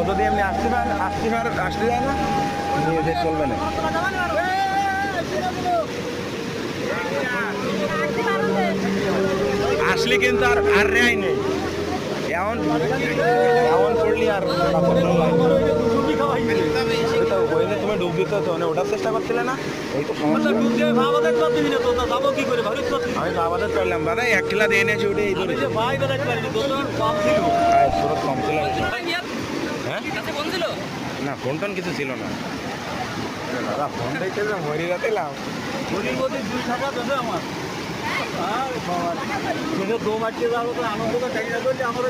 যদি এমনি আসতে যায় না নিয়ে যে চলবে না। আসলে কিন্তু আর রেয়াই নেই, এমন করলি আর তুমি ডুব দিতে হতো, মানে ওটার চেষ্টা করছিলে না? এই তো সমস্যা। আমি বাবাদের চললাম দাদা, 1 কিলা দিয়ে নিয়েছি উঠে এই ধরে স্রোত কম ছিল। হ্যাঁ না, ফোন টোন কিছু ছিল না দাদা, ফোন দেখতে মরি রাতে লাভ আমার দো মাঠে যাবো তো আনন্দ তো আমার